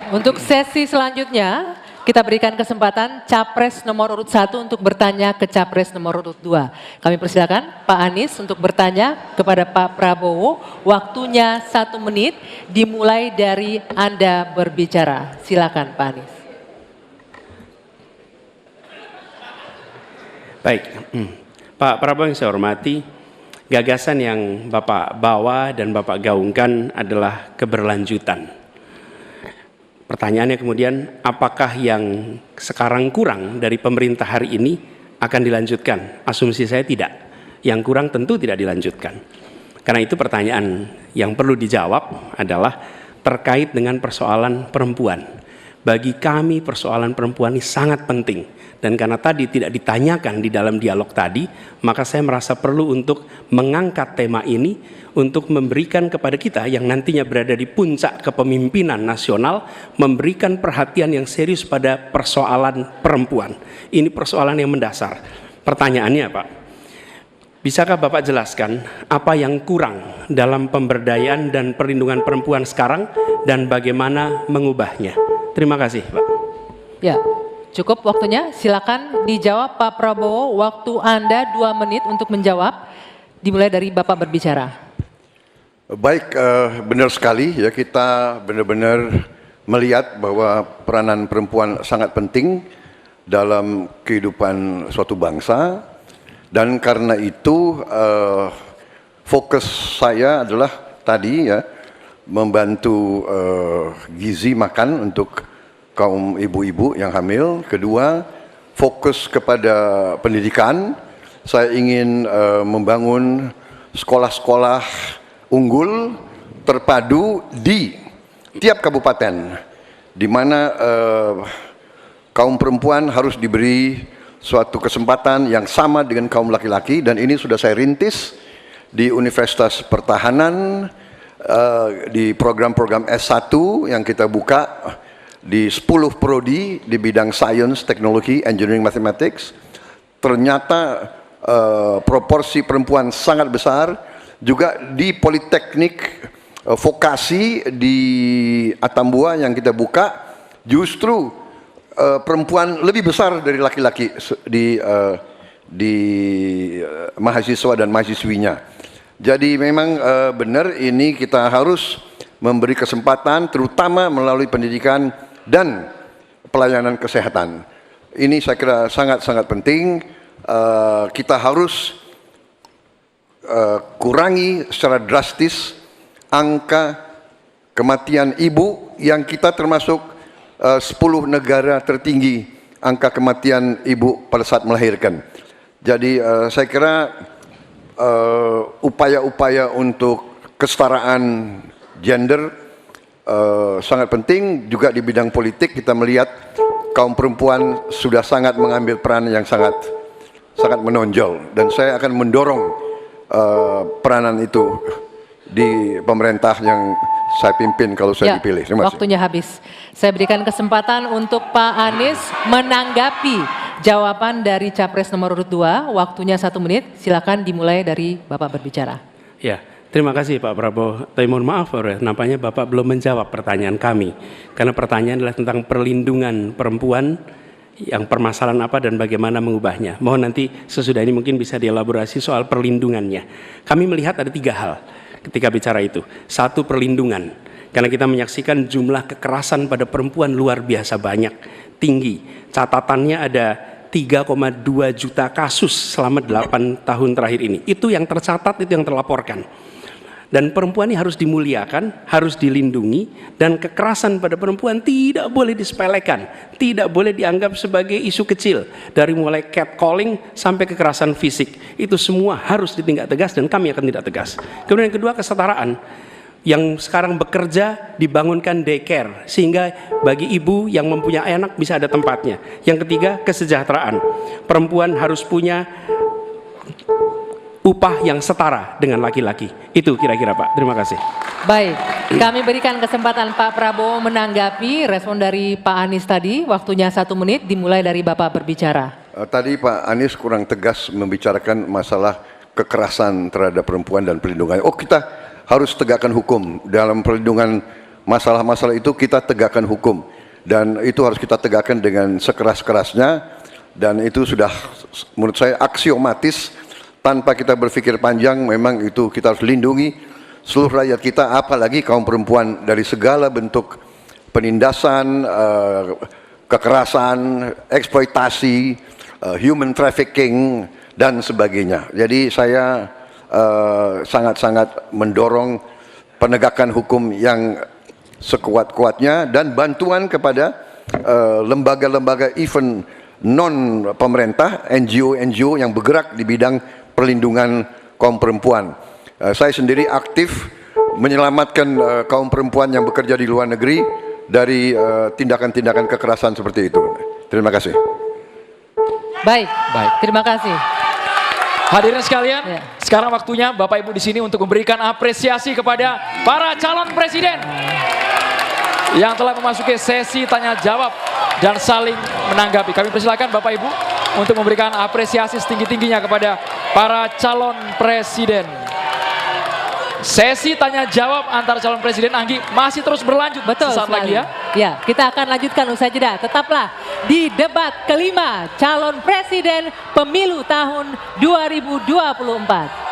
Untuk sesi selanjutnya, kita berikan kesempatan Capres nomor urut 1 untuk bertanya ke Capres nomor urut 2. Kami persilakan Pak Anies untuk bertanya kepada Pak Prabowo. Waktunya 1 menit dimulai dari Anda berbicara. Silakan Pak Anies. Baik, Pak Prabowo yang saya hormati, gagasan yang Bapak bawa dan Bapak gaungkan adalah keberlanjutan. Pertanyaannya kemudian, apakah yang sekarang kurang dari pemerintah hari ini akan dilanjutkan? Asumsi saya tidak. Yang kurang tentu tidak dilanjutkan. Karena itu pertanyaan yang perlu dijawab adalah terkait dengan persoalan perempuan. Bagi kami persoalan perempuan ini sangat penting. Dan karena tadi tidak ditanyakan di dalam dialog tadi, maka saya merasa perlu untuk mengangkat tema ini untuk memberikan kepada kita yang nantinya berada di puncak kepemimpinan nasional, memberikan perhatian yang serius pada persoalan perempuan. Ini persoalan yang mendasar. Pertanyaannya Pak, bisakah Bapak jelaskan apa yang kurang dalam pemberdayaan dan perlindungan perempuan sekarang dan bagaimana mengubahnya? Terima kasih Pak. Ya. Cukup waktunya, silakan dijawab Pak Prabowo, waktu Anda 2 menit untuk menjawab, dimulai dari Bapak berbicara. Baik, benar sekali ya, kita benar-benar melihat bahwa peranan perempuan sangat penting dalam kehidupan suatu bangsa, dan karena itu fokus saya adalah tadi ya, membantu gizi makan untuk kaum ibu-ibu yang hamil. Kedua, fokus kepada pendidikan. Saya ingin membangun sekolah-sekolah unggul terpadu di tiap kabupaten, di mana kaum perempuan harus diberi suatu kesempatan yang sama dengan kaum laki-laki, dan ini sudah saya rintis di Universitas Pertahanan, di program-program S1 yang kita buka di 10 prodi di bidang Science, Teknologi, Engineering, Mathematics. Ternyata proporsi perempuan sangat besar. Juga di Politeknik Vokasi di Atambua yang kita buka, justru perempuan lebih besar dari laki-laki di mahasiswa dan mahasiswinya. Jadi memang benar, ini kita harus memberi kesempatan terutama melalui pendidikan dan pelayanan kesehatan. Ini saya kira sangat-sangat penting. Kita harus kurangi secara drastis angka kematian ibu yang kita termasuk 10 negara tertinggi angka kematian ibu pada saat melahirkan. Jadi saya kira upaya-upaya untuk kesetaraan gender sangat penting. Juga di bidang politik kita melihat kaum perempuan sudah sangat mengambil peran yang sangat menonjol, dan saya akan mendorong peranan itu di pemerintah yang saya pimpin kalau saya dipilih. Terima kasih. Waktunya habis. Saya berikan kesempatan untuk Pak Anies menanggapi jawaban dari Capres nomor urut 2. Waktunya 1 menit. Silakan dimulai dari Bapak berbicara. Ya. Terima kasih Pak Prabowo. Tapi mohon maaf, nampaknya Bapak belum menjawab pertanyaan kami. Karena pertanyaan adalah tentang perlindungan perempuan, yang permasalahan apa dan bagaimana mengubahnya. Mohon nanti sesudah ini mungkin bisa dielaborasi soal perlindungannya. Kami melihat ada 3 hal ketika bicara itu. 1, perlindungan. Karena kita menyaksikan jumlah kekerasan pada perempuan luar biasa banyak, tinggi. Catatannya ada 3,2 juta kasus selama 8 tahun terakhir ini. Itu yang tercatat, itu yang terlaporkan. Dan perempuan ini harus dimuliakan, harus dilindungi, dan kekerasan pada perempuan tidak boleh disepelekan, tidak boleh dianggap sebagai isu kecil. Dari mulai catcalling sampai kekerasan fisik, itu semua harus ditindak tegas dan kami akan tindak tegas. Kemudian yang kedua, kesetaraan. Yang sekarang bekerja dibangunkan daycare, sehingga bagi ibu yang mempunyai anak bisa ada tempatnya. Yang ketiga, kesejahteraan. Perempuan harus punya upah yang setara dengan laki-laki. Itu kira-kira Pak. Terima kasih. Baik, kami berikan kesempatan Pak Prabowo menanggapi respon dari Pak Anies tadi. Waktunya 1 menit dimulai dari Bapak berbicara. Tadi Pak Anies kurang tegas membicarakan masalah kekerasan terhadap perempuan dan perlindungan. Oh, kita harus tegakkan hukum dalam perlindungan masalah-masalah itu kita tegakkan hukum. Dan itu harus kita tegakkan dengan sekeras-kerasnya. Dan itu sudah menurut saya aksiomatis, tanpa kita berpikir panjang. Memang itu kita harus lindungi seluruh rakyat kita, apalagi kaum perempuan dari segala bentuk penindasan, kekerasan, eksploitasi, human trafficking, dan sebagainya. Jadi saya sangat-sangat mendorong penegakan hukum yang sekuat-kuatnya dan bantuan kepada lembaga-lembaga event non pemerintah, NGO-NGO yang bergerak di bidang perlindungan kaum perempuan. Saya sendiri aktif menyelamatkan kaum perempuan yang bekerja di luar negeri dari tindakan-tindakan kekerasan seperti itu. Terima kasih. Baik, terima kasih. Hadirin sekalian, Ya. sekarang waktunya Bapak Ibu di sini untuk memberikan apresiasi kepada para calon presiden yang telah memasuki sesi tanya jawab dan saling menanggapi. Kami persilakan Bapak Ibu untuk memberikan apresiasi setinggi-tingginya kepada para calon presiden. Sesi tanya jawab antara calon presiden, Anggi, masih terus berlanjut. Betul sesaat lagi sekali. ya. Ya, kita akan lanjutkan usai jeda. Tetaplah di debat kelima calon presiden pemilu tahun 2024.